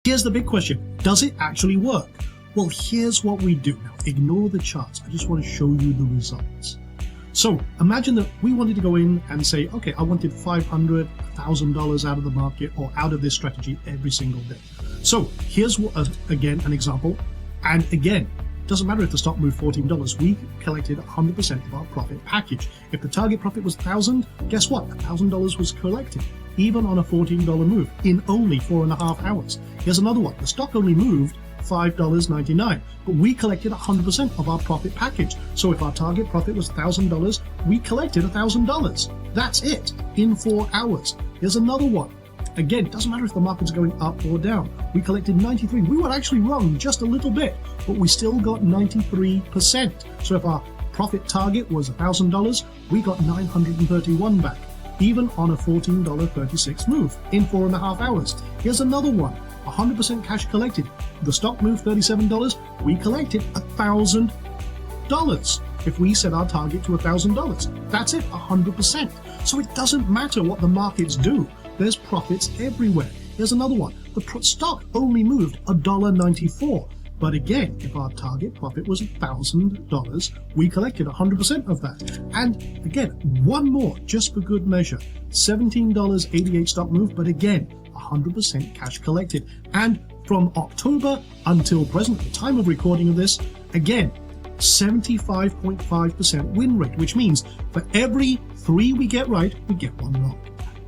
Here's the big question. Does it actually work? Well, here's what we do. Now, ignore the charts. I just want to show you the results. So imagine that we wanted to go in and say, okay, I wanted $500, $1,000 out of the market or out of this strategy every single day. So here's again an example. And again, doesn't matter if the stock moved $14, we collected 100% of our profit package. If the target profit was $1,000, guess what? $1,000 was collected, even on a $14 move in only 4.5 hours. Here's another one. The stock only moved $5.99, but we collected 100% of our profit package. So if our target profit was $1,000, we collected $1,000. That's it, in 4 hours. Here's another one. Again, it doesn't matter if the market's going up or down. We collected 93. We were actually wrong just a little bit, but we still got 93%. So if our profit target was $1,000, we got $931 back, even on a $14.36 move in 4.5 hours. Here's another one. 100% cash collected. The stock moved $37. We collected $1,000. If we set our target to $1,000, that's it, 100%. So it doesn't matter what the markets do. There's profits everywhere. Here's another one. The stock only moved $1.94. But again, if our target profit was $1,000, we collected 100% of that. And again, one more, just for good measure. $17.88 stock move, but again, 100% cash collected. And from October until present, at the time of recording of this, again, 75.5% win rate, which means for every 3 we get right, we get 1 wrong.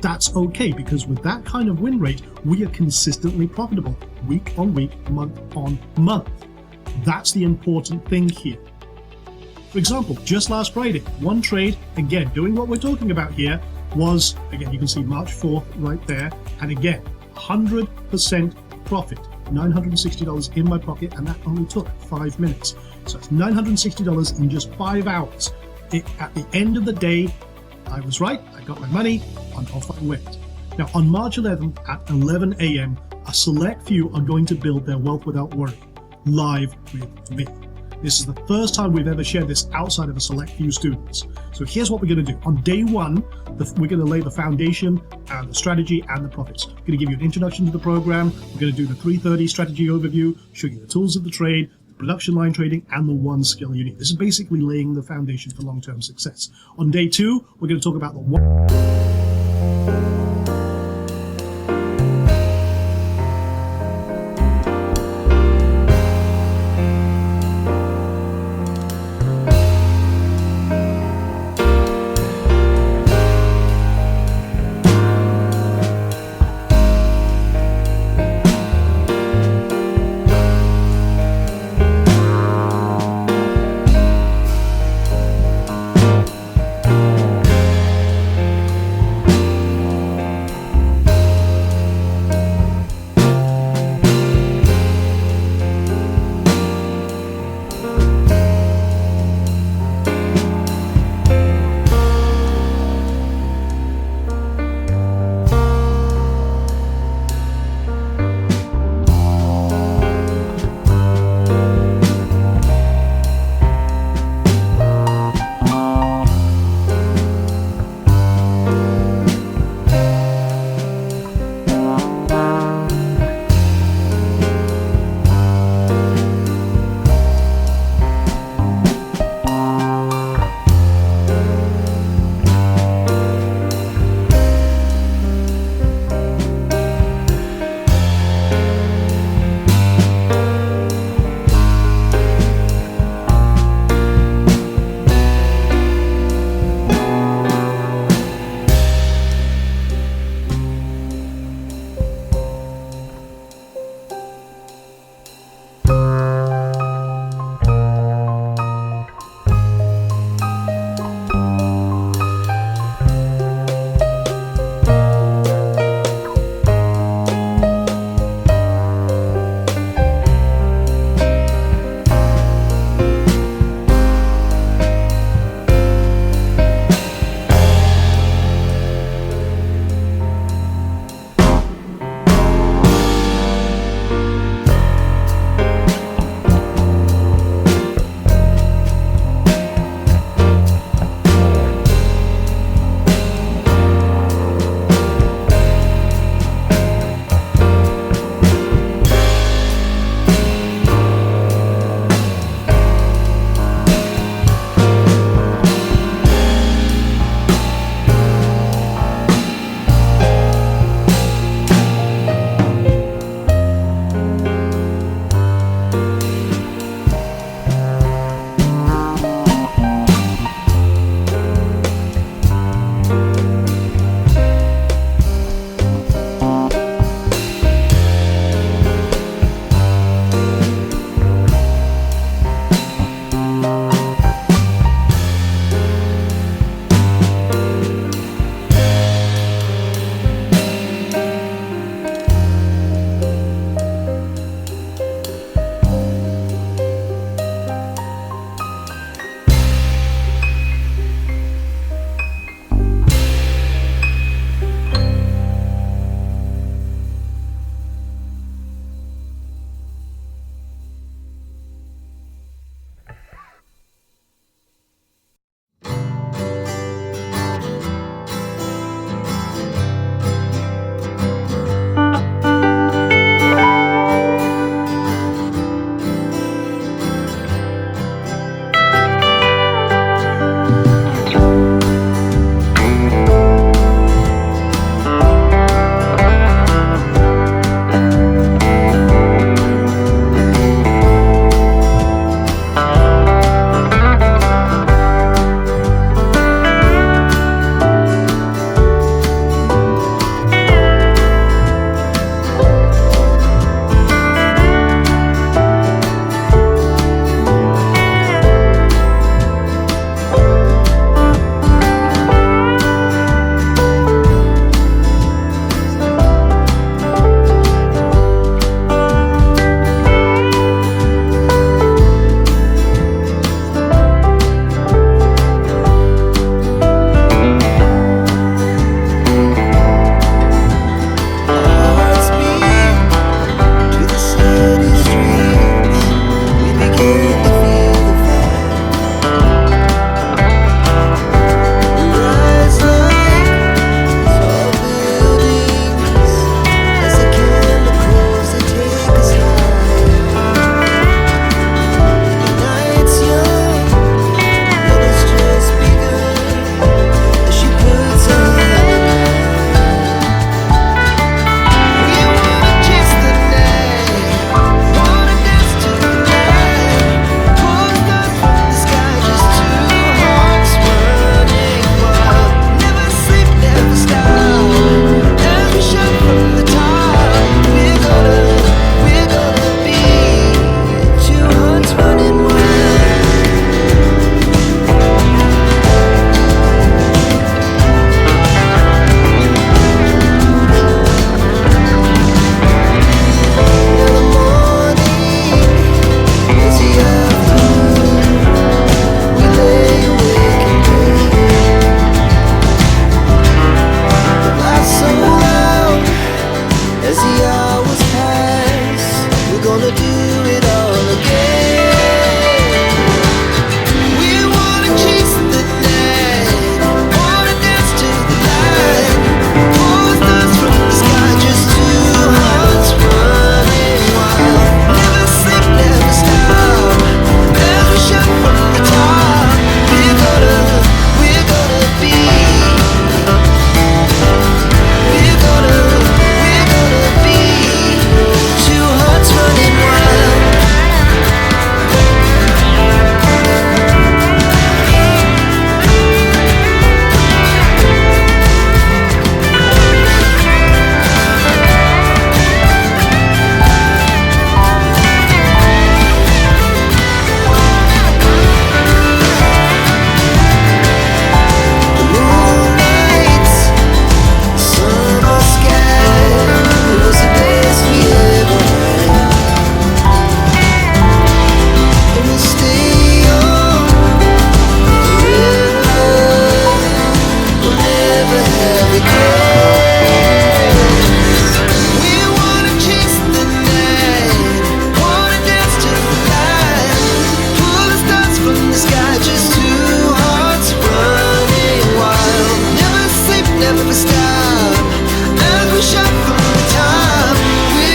That's okay, because with that kind of win rate, we are consistently profitable, week on week, month on month. That's the important thing here. For example, just last Friday, one trade, again, doing what we're talking about here, was, again, you can see March 4th right there, and again, 100% profit, $960 in my pocket, and that only took 5 minutes. So it's $960 in just 5 hours. At the end of the day, I was right, I got my money, and off I went. Now, on March 11th at 11 a.m., a select few are going to build their wealth without worry, live with me. This is the first time we've ever shared this outside of a select few students. So here's what we're going to do. On day one, we're going to lay the foundation, the strategy, and the profits. We're going to give you an introduction to the program. We're going to do the 330 strategy overview, show you the tools of the trade, the production line trading, and the one skill you need. This is basically laying the foundation for long-term success. On day two, we're going to talk about the one.